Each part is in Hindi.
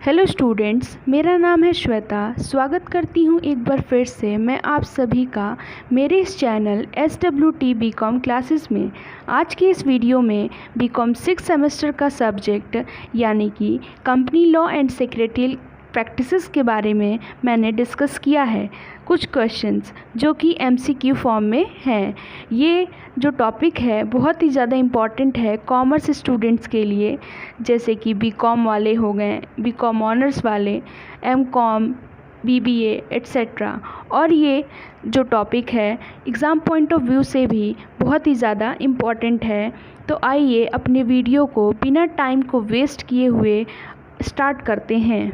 हेलो स्टूडेंट्स, मेरा नाम है श्वेता। स्वागत करती हूँ एक बार फिर से मैं आप सभी का मेरे इस चैनल SWT BCom क्लासेस में। आज के इस वीडियो में BCom 6 सेमेस्टर का सब्जेक्ट यानी कि company law and secretarial practices के बारे में मैंने डिस्कस किया है। कुछ क्वेश्चंस जो कि MCQ फॉर्म में हैं। ये जो टॉपिक है बहुत ही ज़्यादा इम्पॉर्टेंट है कॉमर्स स्टूडेंट्स के लिए, जैसे कि BCom वाले हो गए, BCom ऑनर्स वाले, MCom, BBA एट्सेट्रा। और ये जो टॉपिक है एग्ज़ाम पॉइंट ऑफ व्यू से भी बहुत ही ज़्यादा इम्पॉर्टेंट है। तो आइए अपने वीडियो को बिना टाइम को वेस्ट किए हुए स्टार्ट करते हैं।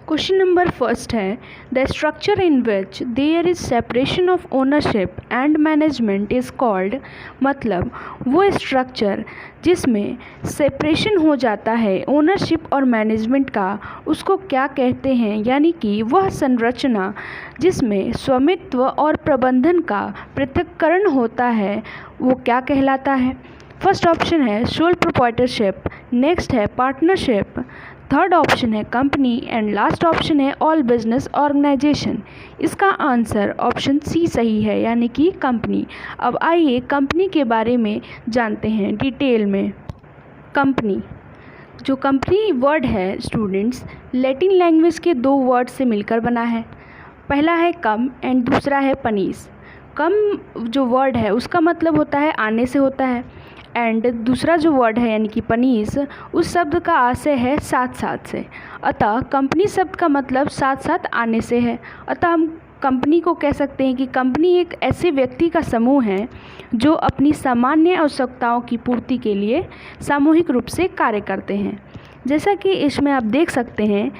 क्वेश्चन नंबर फर्स्ट है, the structure in which there is separation of ownership and management is called. मतलब वो स्ट्रक्चर जिसमें सेपरेशन हो जाता है ओनरशिप और मैनेजमेंट का, उसको क्या कहते हैं। यानी कि वह संरचना जिसमें स्वामित्व और प्रबंधन का पृथक्करण होता है वो क्या कहलाता है। फर्स्ट ऑप्शन है सोल प्रोप्राइटरशिप, नेक्स्ट है पार्टनरशिप, थर्ड ऑप्शन है कंपनी एंड लास्ट ऑप्शन है ऑल बिजनेस ऑर्गेनाइजेशन। इसका आंसर ऑप्शन सी सही है, यानी कि कंपनी। अब आइए कंपनी के बारे में जानते हैं डिटेल में। कंपनी, जो कंपनी वर्ड है स्टूडेंट्स, लैटिन लैंग्वेज के दो वर्ड से मिलकर बना है। पहला है कम एंड दूसरा है पनीस। कम जो वर्ड है उसका मतलब होता है आने से होता है, एंड दूसरा जो वर्ड है यानी कि पनीस, उस शब्द का आशय है साथ साथ से। अतः कंपनी शब्द का मतलब साथ साथ आने से है। अतः हम कंपनी को कह सकते हैं कि कंपनी एक ऐसे व्यक्ति का समूह है जो अपनी सामान्य आवश्यकताओं की पूर्ति के लिए सामूहिक रूप से कार्य करते हैं। जैसा कि इसमें आप देख सकते हैं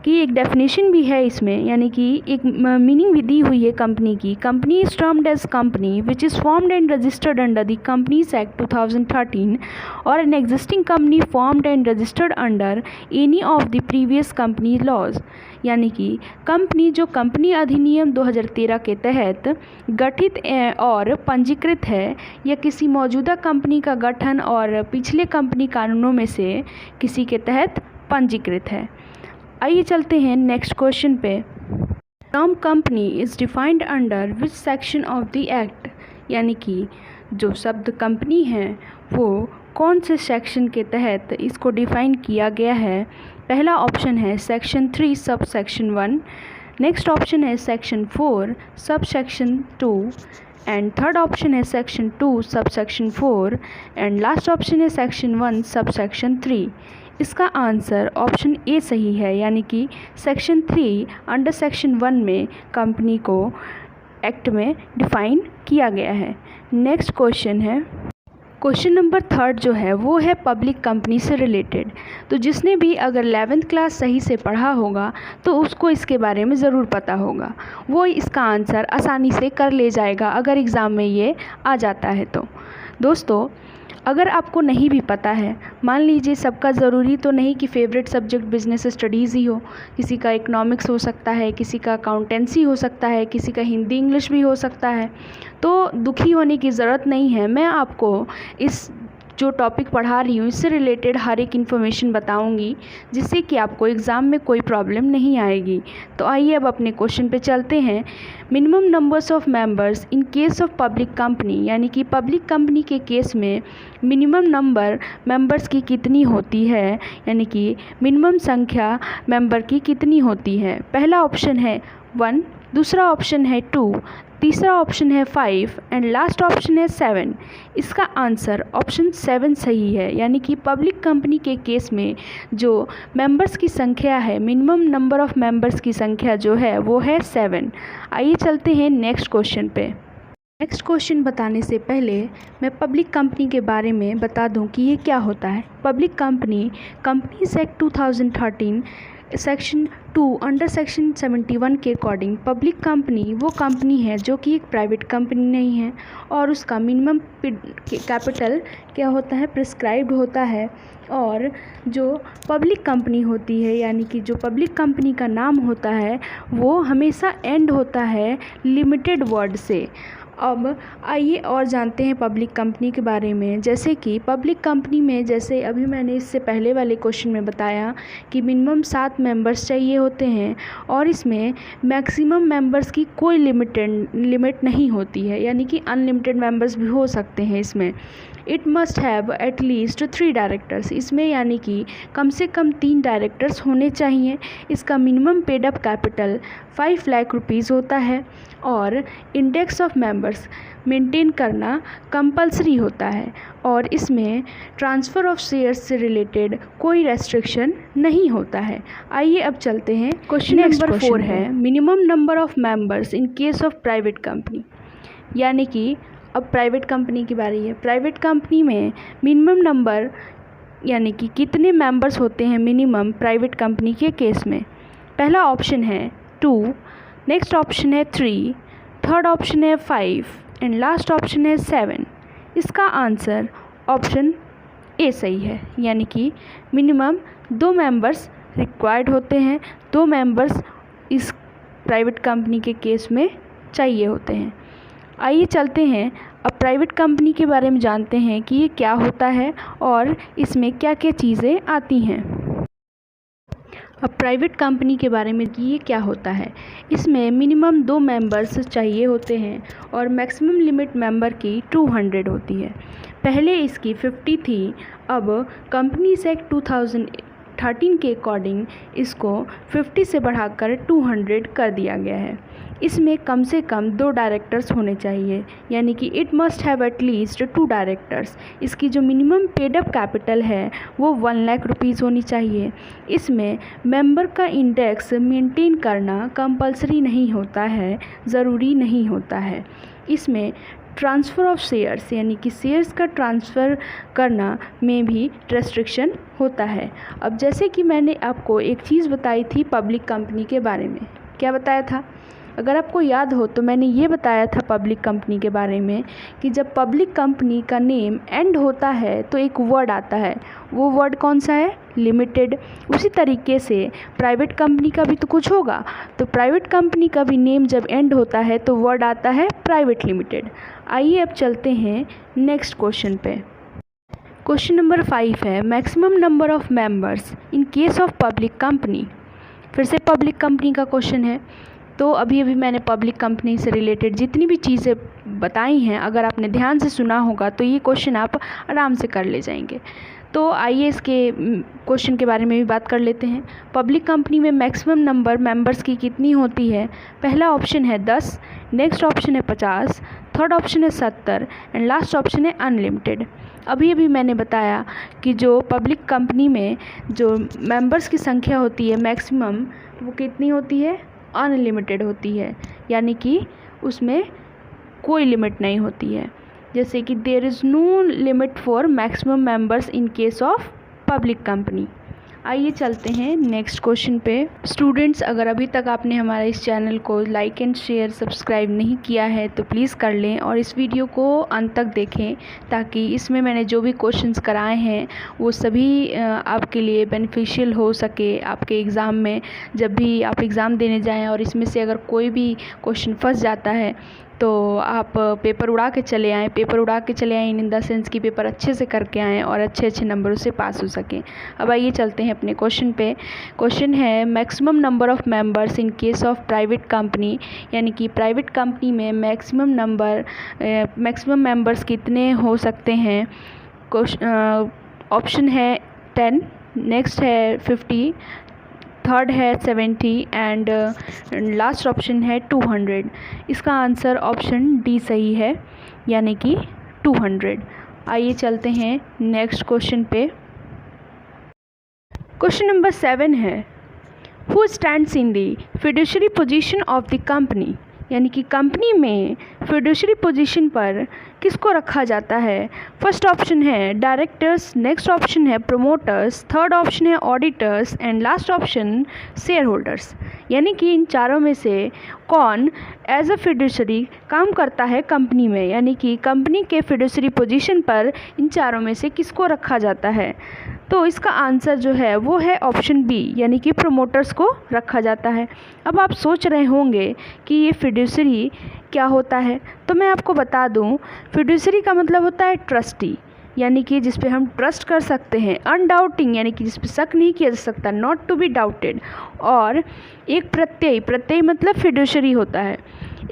कि एक डेफिनेशन भी है इसमें, यानी कि एक मीनिंग भी दी हुई है कंपनी की। Company is termed as company which is formed and registered under the companies act 2013 और an existing company formed and registered under any of the previous company laws. यानी कि कंपनी जो कंपनी अधिनियम 2013 के तहत गठित और पंजीकृत है, या किसी मौजूदा कंपनी का गठन और पिछले कंपनी कानूनों में से किसी के तहत पंजीकृत है। आइए चलते हैं नेक्स्ट क्वेश्चन पे। Term company is defined under which section of the act. यानी कि जो शब्द कंपनी है वो कौन से सेक्शन के तहत इसको डिफाइन किया गया है। पहला ऑप्शन है section 3 sub section 1, next option है section 4 sub section 2, and third option है section 2 sub section 4, and last option है सेक्शन 1 सब सेक्शन 3। इसका आंसर ऑप्शन ए सही है, यानी कि सेक्शन 3 अंडर सेक्शन 1 में कंपनी को एक्ट में डिफाइन किया गया है। नेक्स्ट क्वेश्चन है, क्वेश्चन नंबर थर्ड जो है वो है पब्लिक कंपनी से रिलेटेड। तो जिसने भी अगर 11th क्लास सही से पढ़ा होगा तो उसको इसके बारे में ज़रूर पता होगा, वो इसका आंसर आसानी से कर ले जाएगा अगर एग्ज़ाम में ये आ जाता है तो। दोस्तों, अगर आपको नहीं भी पता है, मान लीजिए सबका ज़रूरी तो नहीं कि फ़ेवरेट सब्जेक्ट बिज़नेस स्टडीज़ ही हो, किसी का इकोनॉमिक्स हो सकता है, किसी का अकाउंटेंसी हो सकता है, किसी का हिंदी इंग्लिश भी हो सकता है। तो दुखी होने की ज़रूरत नहीं है। मैं आपको इस जो टॉपिक पढ़ा रही हूँ इससे रिलेटेड हर एक इन्फॉर्मेशन बताऊंगी, जिससे कि आपको एग्ज़ाम में कोई प्रॉब्लम नहीं आएगी। तो आइए अब अपने क्वेश्चन पे चलते हैं। Minimum numbers of members in case of public company. यानी कि पब्लिक कंपनी के केस में मिनिमम नंबर मेंबर्स की कितनी होती है, यानी कि मिनिमम संख्या मेंबर की कितनी होती है। पहला ऑप्शन है 1, दूसरा ऑप्शन है 2, तीसरा ऑप्शन है 5 एंड लास्ट ऑप्शन है 7। इसका आंसर ऑप्शन 7 सही है, यानी कि पब्लिक कंपनी के केस में जो मेंबर्स की संख्या है, मिनिमम नंबर ऑफ मेंबर्स की संख्या जो है वो है 7। आइए चलते हैं नेक्स्ट क्वेश्चन पे। नेक्स्ट क्वेश्चन बताने से पहले मैं पब्लिक कंपनी के बारे में बता दूं कि ये क्या होता है। Public company, companies act 2013 section 2 under section 71 के अकॉर्डिंग पब्लिक कंपनी वो कंपनी है जो कि एक प्राइवेट कंपनी नहीं है और उसका मिनिमम कैपिटल क्या होता है, प्रिस्क्राइब्ड होता है। और जो पब्लिक कंपनी होती है, यानी कि जो पब्लिक कंपनी का नाम होता है वो हमेशा एंड होता है लिमिटेड वर्ड से। अब आइए और जानते हैं पब्लिक कंपनी के बारे में। जैसे कि पब्लिक कंपनी में, जैसे अभी मैंने इससे पहले वाले क्वेश्चन में बताया कि मिनिमम 7 मेंबर्स चाहिए होते हैं और इसमें मैक्सिमम मेंबर्स की कोई लिमिट नहीं होती है, यानी कि अनलिमिटेड मेंबर्स भी हो सकते हैं इसमें। It must have at least 3 directors, इसमें यानी कि कम से कम 3 डायरेक्टर्स होने चाहिए। इसका minimum paid up capital 5 lakh rupees होता है और इंडेक्स ऑफ मेंबर्स मेंटेन करना कंपलसरी होता है और इसमें ट्रांसफ़र ऑफ शेयर्स से रिलेटेड कोई रेस्ट्रिक्शन नहीं होता है। आइए अब चलते हैं क्वेश्चन नंबर 4 है minimum number of members in case of private company, यानी कि अब प्राइवेट कंपनी की बारी है। प्राइवेट कंपनी में मिनिमम नंबर यानी कि कितने मेंबर्स होते हैं मिनिमम प्राइवेट कंपनी के केस में। पहला ऑप्शन है 2, नेक्स्ट ऑप्शन है 3, थर्ड ऑप्शन है 5 एंड लास्ट ऑप्शन है 7। इसका आंसर ऑप्शन ए सही है, यानी कि मिनिमम 2 मेंबर्स रिक्वायर्ड होते हैं। 2 मेंबर्स इस प्राइवेट कंपनी के केस में चाहिए होते हैं। आइए चलते हैं अब प्राइवेट कंपनी के बारे में जानते हैं कि ये क्या होता है और इसमें क्या क्या चीज़ें आती हैं। अब प्राइवेट कंपनी के बारे में कि ये क्या होता है। इसमें मिनिमम 2 मेंबर्स चाहिए होते हैं और मैक्सिमम लिमिट मेंबर की 200 होती है। पहले इसकी 50 थी, अब कंपनीज एक्ट 2013 के अकॉर्डिंग इसको 50 से बढ़ाकर 200 कर दिया गया है। इसमें कम से कम 2 डायरेक्टर्स होने चाहिए, यानी कि it must have at least 2 directors. इसकी जो मिनिमम पेड अप कैपिटल है वो 1 लाख रुपीज़ होनी चाहिए। इसमें मेंबर का इंडेक्स मेंटेन करना कंपलसरी नहीं होता है, ज़रूरी नहीं होता है। इसमें ट्रांसफ़र ऑफ शेयर्स यानी कि शेयर्स का ट्रांसफ़र करना में भी रेस्ट्रिक्शन होता है। अब जैसे कि मैंने आपको एक चीज़ बताई थी पब्लिक कंपनी के बारे में, क्या बताया था? अगर आपको याद हो तो मैंने ये बताया था पब्लिक कंपनी के बारे में कि जब पब्लिक कंपनी का नेम एंड होता है तो एक वर्ड आता है, वो वर्ड कौन सा है? लिमिटेड। उसी तरीके से प्राइवेट कंपनी का भी तो कुछ होगा, तो प्राइवेट कंपनी का भी नेम जब एंड होता है तो वर्ड आता है प्राइवेट लिमिटेड। आइए अब चलते हैं नेक्स्ट क्वेश्चन पे। क्वेश्चन नंबर 5 है maximum number of members in case of public company. फिर से पब्लिक कंपनी का क्वेश्चन है। तो अभी मैंने पब्लिक कंपनी से रिलेटेड जितनी भी चीज़ें बताई हैं, अगर आपने ध्यान से सुना होगा तो ये क्वेश्चन आप आराम से कर ले जाएंगे। तो आइए इसके क्वेश्चन के बारे में भी बात कर लेते हैं। पब्लिक कंपनी में मैक्सिमम नंबर मेंबर्स की कितनी होती है? पहला ऑप्शन है 10, नेक्स्ट ऑप्शन है 50, थर्ड ऑप्शन है 70 एंड लास्ट ऑप्शन है अनलिमिटेड। अभी मैंने बताया कि जो पब्लिक कंपनी में जो मेंबर्स की संख्या होती है मैक्सिमम, वो कितनी होती है? अनलिमिटेड होती है, यानी कि उसमें कोई लिमिट नहीं होती है। जैसे कि there is no limit for maximum members in case of public company. आइए चलते हैं नेक्स्ट क्वेश्चन पे। स्टूडेंट्स, अगर अभी तक आपने हमारा इस चैनल को लाइक एंड शेयर सब्सक्राइब नहीं किया है तो प्लीज़ कर लें और इस वीडियो को अंत तक देखें, ताकि इसमें मैंने जो भी क्वेश्चंस कराए हैं वो सभी आपके लिए बेनिफिशियल हो सके। आपके एग्ज़ाम में जब भी आप एग्ज़ाम देने जाएं और इसमें से अगर कोई भी क्वेश्चन फंस जाता है तो आप पेपर उड़ा के चले आएँ। पेपर उड़ा के चले आएँ इन द सेंस कि पेपर अच्छे से करके आएँ और अच्छे नंबरों से पास हो सकें। अब आइए चलते हैं अपने क्वेश्चन पे। क्वेश्चन है maximum number of members in case of private company, यानी कि प्राइवेट कंपनी में मैक्सिमम मेंबर्स कितने हो सकते हैं। ऑप्शन है 10, नेक्स्ट है 50, थर्ड है 70 एंड लास्ट ऑप्शन है 200। इसका आंसर ऑप्शन डी सही है, यानी कि 200। आइए चलते हैं नेक्स्ट क्वेश्चन पे। क्वेश्चन नंबर 7 है who stands in the fiduciary position of the company, यानी कि कंपनी में फिड्यूशरी पोजीशन पर किसको रखा जाता है। फर्स्ट ऑप्शन है डायरेक्टर्स, नेक्स्ट ऑप्शन है प्रोमोटर्स, थर्ड ऑप्शन है auditors and last option share holders. यानी कि इन चारों में से कौन एज अ फिड्यूशरी काम करता है कंपनी में, यानी कि कंपनी के फिड्यूशरी पोजीशन पर इन चारों में से किसको रखा जाता है। तो इसका आंसर जो है वो है ऑप्शन बी, यानी कि प्रोमोटर्स को रखा जाता है। अब आप सोच रहे होंगे कि ये फिड्यूशरी क्या होता है? तो मैं आपको बता दूं, फिड्यूसरी का मतलब होता है ट्रस्टी, यानी कि जिस पे हम ट्रस्ट कर सकते हैं। अनडाउटिंग यानी कि जिस पे शक नहीं किया जा सकता, नॉट टू बी डाउटेड। और एक प्रत्यय मतलब फिड्यूसरी होता है।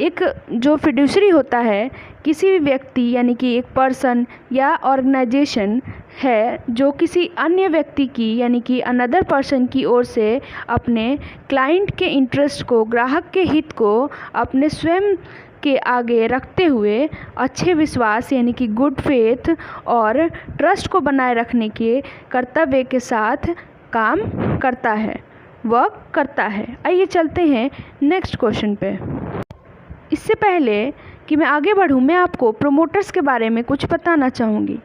एक जो फिड्यूसरी होता है किसी भी व्यक्ति यानी कि एक पर्सन या ऑर्गेनाइजेशन है जो किसी अन्य व्यक्ति की यानी कि अनदर पर्सन की ओर से अपने क्लाइंट के इंटरेस्ट को, ग्राहक के हित को अपने स्वयं के आगे रखते हुए अच्छे विश्वास यानी कि गुड फेथ और ट्रस्ट को बनाए रखने के कर्तव्य के साथ काम करता है, वर्क करता है। आइए चलते हैं नेक्स्ट क्वेश्चन पे। इससे पहले कि मैं आगे बढ़ूं, मैं आपको प्रोमोटर्स के बारे में कुछ बताना चाहूँगी।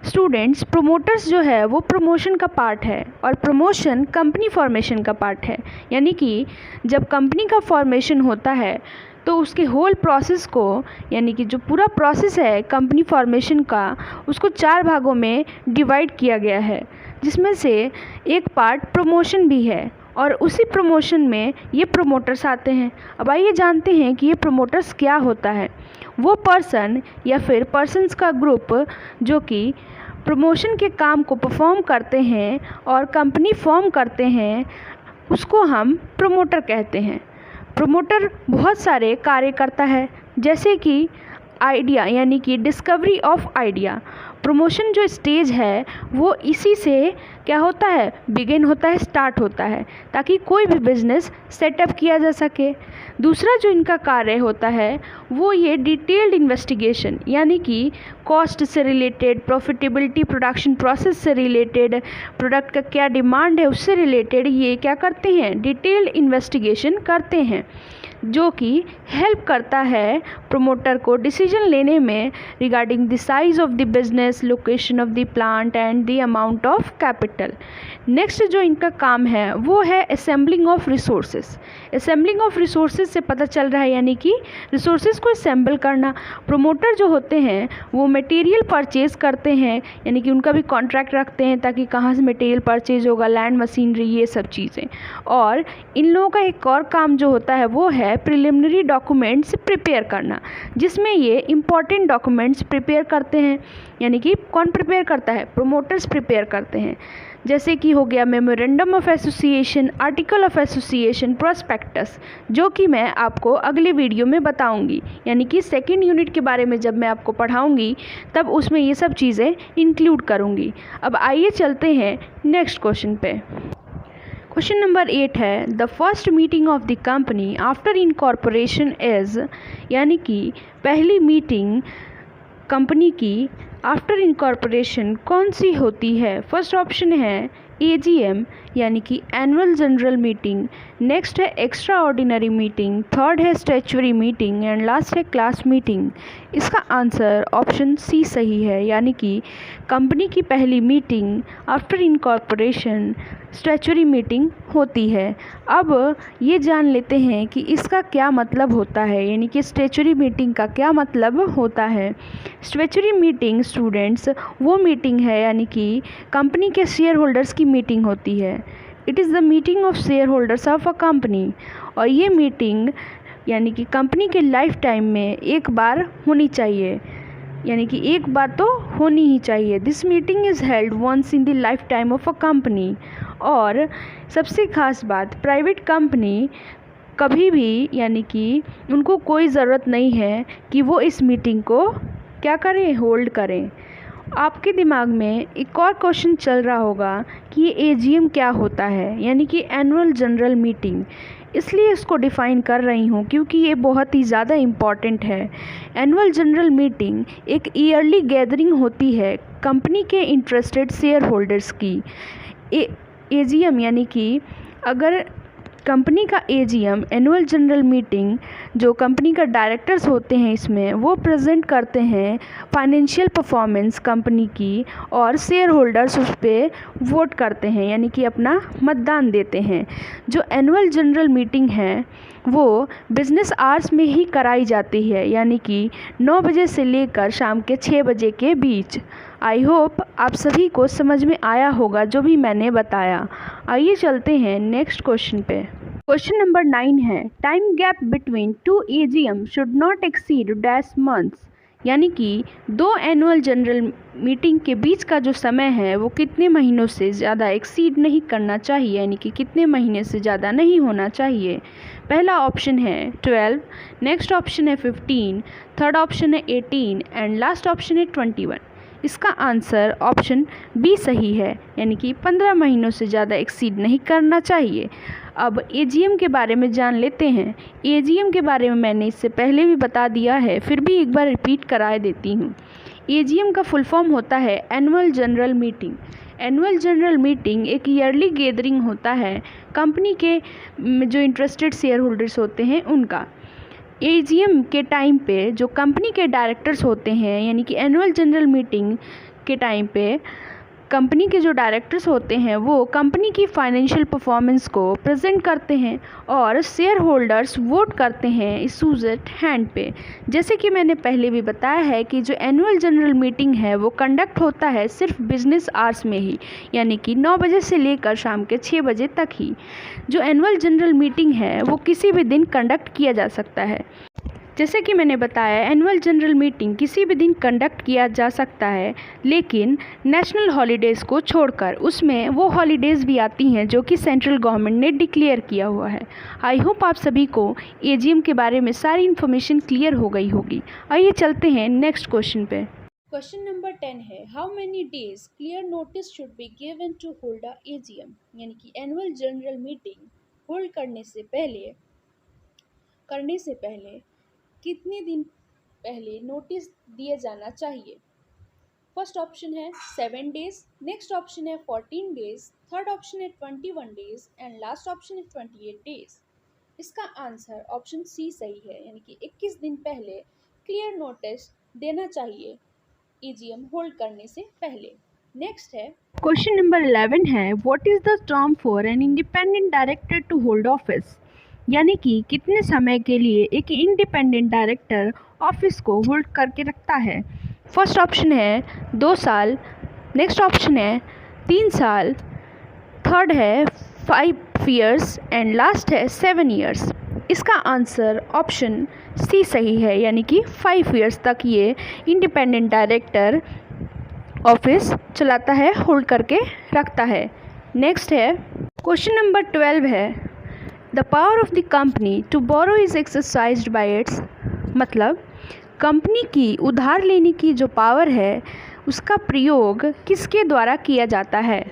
स्टूडेंट्स, प्रोमोटर्स जो है वो प्रमोशन का पार्ट है और प्रमोशन कंपनी फॉर्मेशन का पार्ट है। यानी कि जब कंपनी का फॉर्मेशन होता है तो उसके होल प्रोसेस को यानी कि जो पूरा प्रोसेस है कंपनी फॉर्मेशन का, उसको 4 भागों में डिवाइड किया गया है, जिसमें से एक पार्ट प्रमोशन भी है और उसी प्रमोशन में ये प्रमोटर्स आते हैं। अब आइए जानते हैं कि ये प्रमोटर्स क्या होता है। वो पर्सन या फिर पर्सन्स का ग्रुप जो कि प्रमोशन के काम को परफॉर्म करते हैं और कंपनी फॉर्म करते हैं, उसको हम प्रमोटर कहते हैं। प्रमोटर बहुत सारे कार्य करता है, जैसे कि आइडिया यानी कि डिस्कवरी ऑफ आइडिया। प्रमोशन जो स्टेज है वो इसी से क्या होता है, बिगिन होता है, स्टार्ट होता है, ताकि कोई भी बिजनेस सेटअप किया जा सके। दूसरा जो इनका कार्य होता है वो ये डिटेल्ड इन्वेस्टिगेशन यानी कि कॉस्ट से रिलेटेड, प्रॉफिटेबिलिटी, प्रोडक्शन प्रोसेस से रिलेटेड, प्रोडक्ट का क्या डिमांड है उससे रिलेटेड ये क्या करते हैं, डिटेल्ड इन्वेस्टिगेशन करते हैं, जो कि हेल्प करता है प्रमोटर को डिसीजन लेने में regarding the size of the business, location of the plant and the amount of capital. Next जो इनका काम है वो है assembling of resources. Assembling of resources से पता चल रहा है यानी कि रिसोर्सेज को असेंबल करना। प्रमोटर जो होते हैं वो मटेरियल परचेज करते हैं, यानी कि उनका भी कॉन्ट्रैक्ट रखते हैं ताकि कहाँ से मटेरियल परचेज होगा, लैंड, मशीनरी, ये सब चीज़ें। और इन लोगों का एक और काम जो होता है वो है प्रिलिमिनरी डॉक्यूमेंट्स प्रिपेयर करना, जिसमें ये इम्पॉर्टेंट डॉक्यूमेंट्स प्रिपेयर करते हैं। यानी कि कौन प्रिपेयर करता है, प्रोमोटर्स प्रिपेयर करते हैं, जैसे कि हो गया memorandum of association, article of association, prospectus, जो कि मैं आपको अगले वीडियो में बताऊंगी। यानी कि सेकंड यूनिट के बारे में जब मैं आपको पढ़ाऊंगी तब उसमें ये सब चीज़ें इंक्लूड करूंगी। अब आइए चलते हैं नेक्स्ट क्वेश्चन पे। क्वेश्चन नंबर 8 है, the first meeting of the company after incorporation is, यानी कि पहली मीटिंग कंपनी की आफ्टर इनकॉर्पोरेशन कौन सी होती है? फर्स्ट ऑप्शन है AGM यानी कि एनुअल जनरल मीटिंग, नेक्स्ट है एक्स्ट्रा ऑर्डिनरी मीटिंग, थर्ड है स्टैच्यूटरी मीटिंग एंड लास्ट है क्लास मीटिंग। इसका आंसर ऑप्शन सी सही है, यानी कि कंपनी की पहली meeting after incorporation statutory meeting होती है। अब ये जान लेते हैं कि इसका क्या मतलब होता है, यानी कि स्टैच्यूटरी मीटिंग का क्या मतलब होता है। स्टैच्यूटरी मीटिंग स्टूडेंट्स वो मीटिंग है यानी कि कंपनी के शेयर होल्डर्स की मीटिंग होती है। It is the meeting of share holders of a company, और ये मीटिंग यानी कि कंपनी के लाइफ टाइम में एक बार होनी चाहिए, यानी कि एक बार तो होनी ही चाहिए। This meeting is held once in the lifetime of a company. और सबसे ख़ास बात, प्राइवेट कंपनी कभी भी यानी कि उनको कोई ज़रूरत नहीं है कि वो इस मीटिंग को क्या करें, होल्ड करें। आपके दिमाग में एक और क्वेश्चन चल रहा होगा कि ये AGM क्या होता है, यानी कि एनुअल जनरल मीटिंग। इसलिए इसको डिफ़ाइन कर रही हूँ क्योंकि ये बहुत ही ज़्यादा इम्पॉर्टेंट है। एनुअल जनरल मीटिंग एक ईयरली गैदरिंग होती है कंपनी के इंटरेस्टेड शेयर होल्डर्स की। AGM यानी कि अगर कंपनी का AGM एनुअल जनरल मीटिंग, जो कंपनी का डायरेक्टर्स होते हैं इसमें, वो प्रेजेंट करते हैं फाइनेंशियल परफॉर्मेंस कंपनी की, और शेयर होल्डर्स उस पर वोट करते हैं यानी कि अपना मतदान देते हैं। जो एनुअल जनरल मीटिंग है वो बिज़नेस आवर्स में ही कराई जाती है, यानी कि 9 बजे से लेकर शाम के 6 बजे के बीच। आई होप आप सभी को समझ में आया होगा जो भी मैंने बताया। आइए चलते हैं नेक्स्ट क्वेश्चन पे। क्वेश्चन नंबर 9 है, time gap between 2 AGM should not exceed dash months, यानी कि 2 एनुअल जनरल मीटिंग के बीच का जो समय है वो कितने महीनों से ज़्यादा एक्सीड नहीं करना चाहिए, यानी कि कितने महीने से ज़्यादा नहीं होना चाहिए। पहला ऑप्शन है 12, नेक्स्ट ऑप्शन है 15, थर्ड ऑप्शन है 18 एंड लास्ट ऑप्शन है 21। इसका आंसर ऑप्शन बी सही है, यानी कि 15 महीनों से ज़्यादा एक्सीड नहीं करना चाहिए। अब एजीएम के बारे में जान लेते हैं। एजीएम के बारे में मैंने इससे पहले भी बता दिया है, फिर भी एक बार रिपीट करा देती हूँ। एजीएम का फुल फॉर्म होता है annual general meeting. Annual general meeting एक ईयरली गैदरिंग होता है कंपनी के जो इंटरेस्टेड शेयर होल्डर्स होते हैं उनका। एजीएम के टाइम पे जो कंपनी के डायरेक्टर्स होते हैं, यानी कि एनुअल जनरल मीटिंग के टाइम पे कंपनी के जो डायरेक्टर्स होते हैं वो कंपनी की फाइनेंशियल परफॉर्मेंस को प्रेजेंट करते हैं और शेयर होल्डर्स वोट करते हैं इशूज एट हैंड पे। जैसे कि मैंने पहले भी बताया है कि जो एनुअल जनरल मीटिंग है वो कंडक्ट होता है सिर्फ बिजनेस आवर्स में ही, यानी कि 9 बजे से लेकर शाम के 6 बजे तक ही। जो एनुअल जनरल मीटिंग है वो किसी भी दिन कंडक्ट किया जा सकता है। जैसे कि मैंने बताया, एनुअल जनरल मीटिंग किसी भी दिन कंडक्ट किया जा सकता है, लेकिन नेशनल हॉलीडेज़ को छोड़कर। उसमें वो हॉलीडेज़ भी आती हैं जो कि सेंट्रल गवर्नमेंट ने डिक्लेयर किया हुआ है। आई होप आप सभी को एजीएम के बारे में सारी इन्फॉर्मेशन क्लियर हो गई होगी। आइए चलते हैं नेक्स्ट क्वेश्चन पे। क्वेश्चन नंबर 10 है, how many days clear notice should be given to hold a AGM, यानी कि एनुअल जनरल मीटिंग होल्ड करने से पहले कितने दिन पहले नोटिस दिया जाना चाहिए। फर्स्ट ऑप्शन है 7 डेज, नेक्स्ट ऑप्शन है 14 डेज, थर्ड ऑप्शन है 21 डेज एंड लास्ट ऑप्शन है 28 डेज। इसका आंसर ऑप्शन सी सही है, यानी कि 21 दिन पहले क्लियर नोटिस देना चाहिए एजीएम होल्ड करने से पहले। नेक्स्ट है क्वेश्चन नंबर 11 है, what is the term for an independent director to hold office, यानी कि कितने समय के लिए एक इंडिपेंडेंट डायरेक्टर ऑफिस को होल्ड करके रखता है। फर्स्ट ऑप्शन है 2 साल, नेक्स्ट ऑप्शन है 3 साल, थर्ड है 5 ईयर्स एंड लास्ट है 7 ईयर्स। इसका आंसर ऑप्शन सी सही है, यानी कि 5 ईयर्स तक ये इंडिपेंडेंट डायरेक्टर ऑफिस चलाता है, होल्ड करके रखता है। नेक्स्ट है क्वेश्चन नंबर 12 है, the power of the company to borrow is exercised by its, मतलब कंपनी की उधार लेने की जो पावर है उसका प्रयोग किसके द्वारा किया जाता है।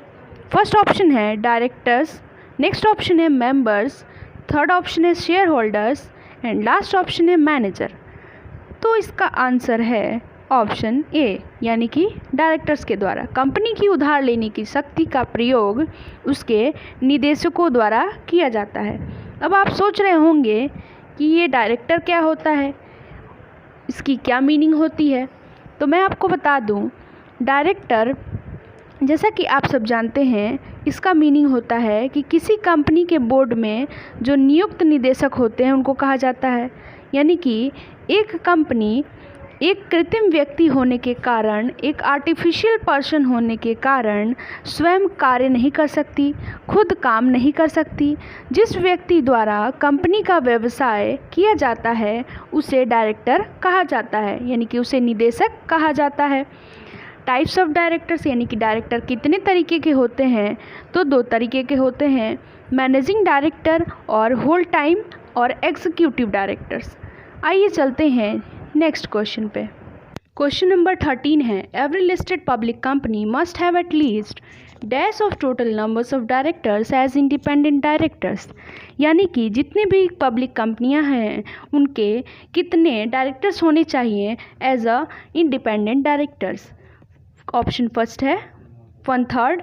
फर्स्ट ऑप्शन है डायरेक्टर्स, नेक्स्ट ऑप्शन है मेंबर्स, थर्ड ऑप्शन है share holders and last option है मैनेजर। तो इसका आंसर है ऑप्शन ए, यानी कि डायरेक्टर्स के द्वारा। कंपनी की उधार लेने की शक्ति का प्रयोग उसके निदेशकों द्वारा किया जाता है। अब आप सोच रहे होंगे कि ये डायरेक्टर क्या होता है, इसकी क्या मीनिंग होती है। तो मैं आपको बता दूं, डायरेक्टर जैसा कि आप सब जानते हैं इसका मीनिंग होता है कि किसी कंपनी के बोर्ड में जो नियुक्त निदेशक होते हैं उनको कहा जाता है। यानी कि एक कंपनी एक कृत्रिम व्यक्ति होने के कारण, एक आर्टिफिशियल पर्सन होने के कारण स्वयं कार्य नहीं कर सकती, खुद काम नहीं कर सकती। जिस व्यक्ति द्वारा कंपनी का व्यवसाय किया जाता है उसे डायरेक्टर कहा जाता है, यानी कि उसे निदेशक कहा जाता है। टाइप्स ऑफ डायरेक्टर्स, यानी कि डायरेक्टर कितने तरीके के होते हैं, तो 2 तरीके के होते हैं, मैनेजिंग डायरेक्टर और होल टाइम और एग्जीक्यूटिव डायरेक्टर्स। आइए चलते हैं नेक्स्ट क्वेश्चन पे। क्वेश्चन नंबर 13 है, every listed public company must have at least dash of total numbers of directors as independent directors, यानी कि जितने भी पब्लिक कंपनियां हैं उनके कितने डायरेक्टर्स होने चाहिए as a independent directors. Option first है 1/3,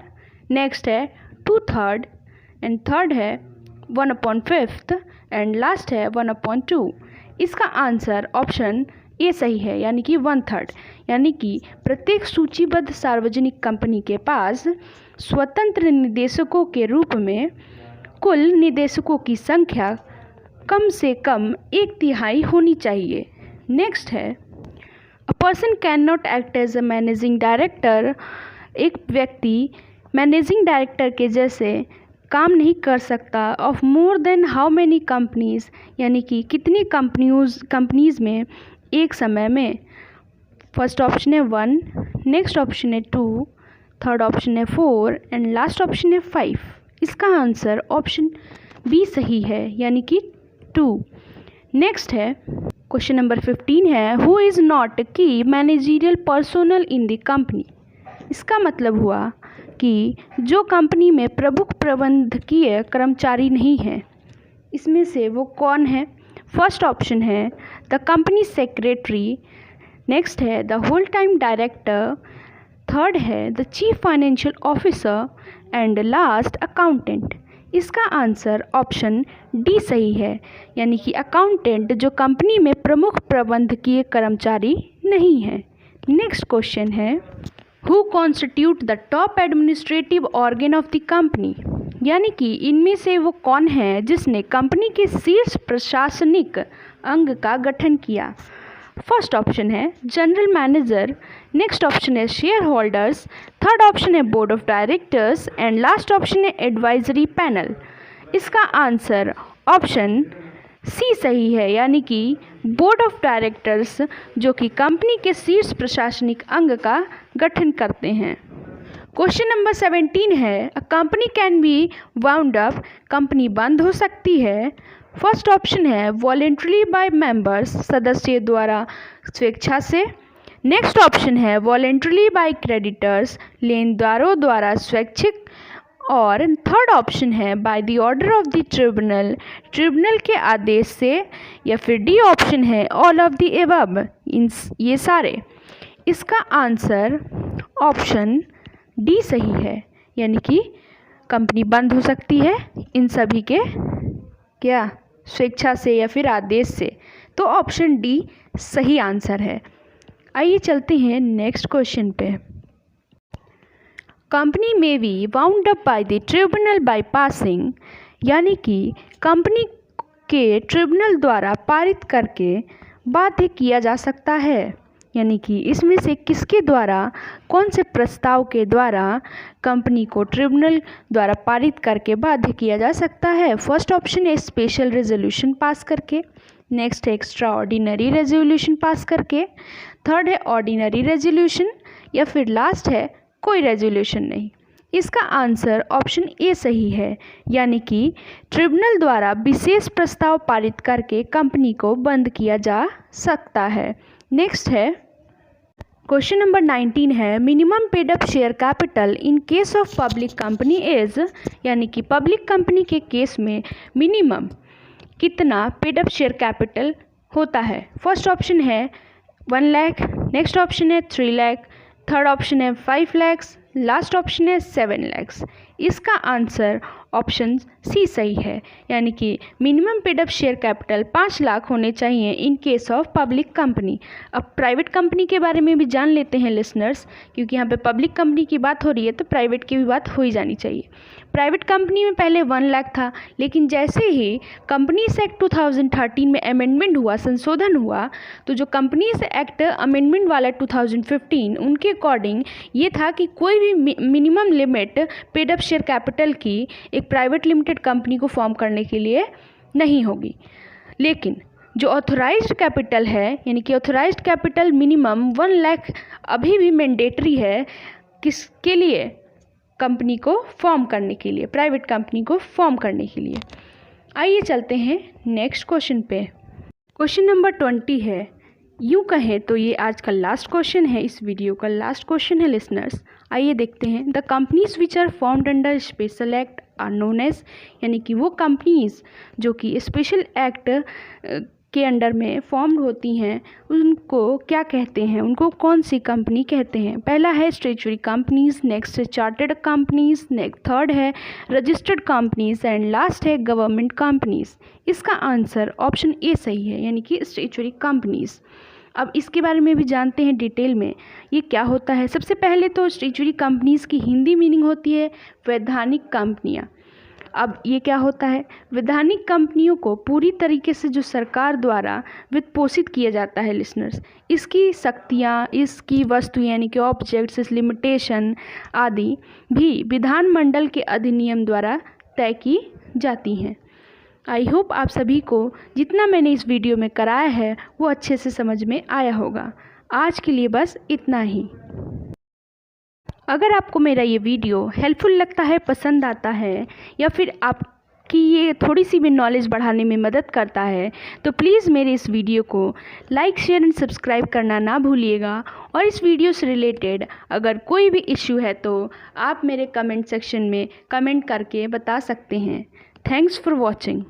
नेक्स्ट है 2/3 एंड थर्ड है 1/5 एंड लास्ट है 1/2। इसका आंसर ऑप्शन ए सही है, यानी कि 1/3, यानी कि प्रत्येक सूचीबद्ध सार्वजनिक कंपनी के पास स्वतंत्र निदेशकों के रूप में कुल निदेशकों की संख्या कम से कम 1/3 होनी चाहिए। नेक्स्ट है, a person can not act as a managing director, एक व्यक्ति मैनेजिंग डायरेक्टर के जैसे काम नहीं कर सकता of more than how many companies, यानी कि कितनी कंपनीज में एक समय में। फर्स्ट ऑप्शन है 1, नेक्स्ट ऑप्शन है 2, थर्ड ऑप्शन है 4 एंड लास्ट ऑप्शन है 5। इसका आंसर ऑप्शन बी सही है, यानी कि 2। नेक्स्ट है क्वेश्चन नंबर 15 है हु इज़ नॉट की managerial personal in the company. इसका मतलब हुआ कि जो कंपनी में प्रमुख प्रबंधकीय कर्मचारी नहीं हैं, इसमें से वो कौन है। फर्स्ट ऑप्शन है द कंपनी सेक्रेटरी, नेक्स्ट है the whole time director, third है the chief financial officer and last accountant. इसका आंसर ऑप्शन डी सही है, यानी कि अकाउंटेंट जो कंपनी में प्रमुख प्रबंधकीय कर्मचारी नहीं है। नेक्स्ट क्वेश्चन है who constitute the top administrative organ of the company, यानी कि इनमें से वो कौन है जिसने कंपनी के शीर्ष प्रशासनिक अंग का गठन किया। फर्स्ट ऑप्शन है जनरल मैनेजर, नेक्स्ट ऑप्शन है शेयर होल्डर्स, थर्ड ऑप्शन है board of directors and last option है एडवाइजरी पैनल। इसका आंसर ऑप्शन सी सही है, यानी कि बोर्ड ऑफ डायरेक्टर्स जो कि कंपनी के शीर्ष प्रशासनिक अंग का गठन करते हैं। क्वेश्चन नंबर 17 है a company can be wound up, company बंद हो सकती है। फर्स्ट ऑप्शन है वॉलेंट्रली बाय मेंबर्स, सदस्य द्वारा स्वेच्छा से। नेक्स्ट ऑप्शन है वॉलेंट्रली बाय क्रेडिटर्स, लेनदारों द्वारा स्वैच्छिक। और थर्ड ऑप्शन है by the order of the tribunal, tribunal के आदेश से। या फिर डी ऑप्शन है ऑल ऑफ द एबव, ये सारे। इसका आंसर ऑप्शन डी सही है, यानी कि कंपनी बंद हो सकती है इन सभी के क्या स्वेच्छा से या फिर आदेश से। तो ऑप्शन डी सही आंसर है। आइए चलते हैं नेक्स्ट क्वेश्चन पे। कंपनी में be wound up by the tribunal by passing, यानी कि कंपनी के ट्रिब्यूनल द्वारा पारित करके बाध्य किया जा सकता है, यानी कि इसमें से किसके द्वारा, कौन से प्रस्ताव के द्वारा कंपनी को ट्रिब्यूनल द्वारा पारित करके बाध्य किया जा सकता है। फर्स्ट ऑप्शन है स्पेशल रेजोल्यूशन पास करके, नेक्स्ट है एक्स्ट्रा ऑर्डिनरी रेजोल्यूशन पास करके, थर्ड है ऑर्डिनरी रेजोल्यूशन, या फिर लास्ट है कोई रेजोल्यूशन नहीं। इसका आंसर ऑप्शन ए सही है, यानी कि ट्रिब्यूनल द्वारा विशेष प्रस्ताव पारित करके कंपनी को बंद किया जा सकता है। नेक्स्ट है क्वेश्चन नंबर 19 है minimum paid up share capital in case of public company is, यानी कि पब्लिक कंपनी के केस में मिनिमम कितना पेड अप शेयर कैपिटल होता है। फर्स्ट ऑप्शन है 1 लाख, नेक्स्ट ऑप्शन है 3 लाख, थर्ड ऑप्शन है 5 लाख, लास्ट ऑप्शन है 7 लाख। इसका आंसर ऑप्शन सी सही है, यानी कि minimum paid up share capital 5 lakh होने चाहिए इन केस ऑफ पब्लिक कंपनी। अब प्राइवेट कंपनी के बारे में भी जान लेते हैं लिसनर्स, क्योंकि यहाँ पे पब्लिक कंपनी की बात हो रही है तो प्राइवेट की भी बात हो ही जानी चाहिए। प्राइवेट कंपनी में पहले 1 लाख था, लेकिन जैसे ही कंपनीज एक्ट 2013 में अमेंडमेंट हुआ, संशोधन हुआ, तो जो कंपनीज एक्ट अमेंडमेंट वाला 2015 उनके अकॉर्डिंग ये था कि कोई भी minimum limit paid up share capital की एक प्राइवेट लिमिटेड कंपनी को फॉर्म करने के लिए नहीं होगी। लेकिन जो ऑथोराइज्ड कैपिटल है, यानी कि ऑथोराइज्ड कैपिटल मिनिमम 1 लाख अभी भी मैंडेटरी है, किसके लिए, कंपनी को फॉर्म करने के लिए, प्राइवेट कंपनी को फॉर्म करने के लिए। आइए चलते हैं नेक्स्ट क्वेश्चन पे। क्वेश्चन नंबर 20 है, यूँ कहें तो ये आज का लास्ट क्वेश्चन है, इस वीडियो का लास्ट क्वेश्चन है लिसनर्स। आइए देखते हैं। The companies which are formed under special act are known as, यानी कि वो कंपनीज जो कि स्पेशल एक्ट के अंडर में फॉर्म होती हैं उनको क्या कहते हैं, उनको कौन सी कंपनी कहते हैं। पहला है स्टैट्यूटरी कंपनीज, नेक्स्ट है चार्टर्ड कंपनीज, नेक्स्ट थर्ड है रजिस्टर्ड कंपनीज एंड लास्ट है गवर्नमेंट कंपनीज। इसका आंसर ऑप्शन ए सही है, यानी कि स्टैट्यूटरी कंपनीज। अब इसके बारे में भी जानते हैं डिटेल में, ये क्या होता है। सबसे पहले तो स्टैट्यूटरी कंपनीज़ की हिंदी मीनिंग होती है वैधानिक कंपनियाँ। अब ये क्या होता है, वैधानिक कंपनियों को पूरी तरीके से जो सरकार द्वारा वित्त पोषित किया जाता है लिसनर्स, इसकी शक्तियाँ, इसकी वस्तु यानी कि ऑब्जेक्ट्स, लिमिटेशन आदि भी विधानमंडल के अधिनियम द्वारा तय की जाती हैं। आई होप आप सभी को जितना मैंने इस वीडियो में कराया है वो अच्छे से समझ में आया होगा। आज के लिए बस इतना ही। अगर आपको मेरा ये वीडियो हेल्पफुल लगता है, पसंद आता है, या फिर आपकी ये थोड़ी सी भी नॉलेज बढ़ाने में मदद करता है, तो प्लीज़ मेरे इस वीडियो को लाइक, शेयर एंड सब्सक्राइब करना ना भूलिएगा। और इस वीडियो से रिलेटेड अगर कोई भी इश्यू है तो आप मेरे कमेंट सेक्शन में कमेंट करके बता सकते हैं। Thanks for watching.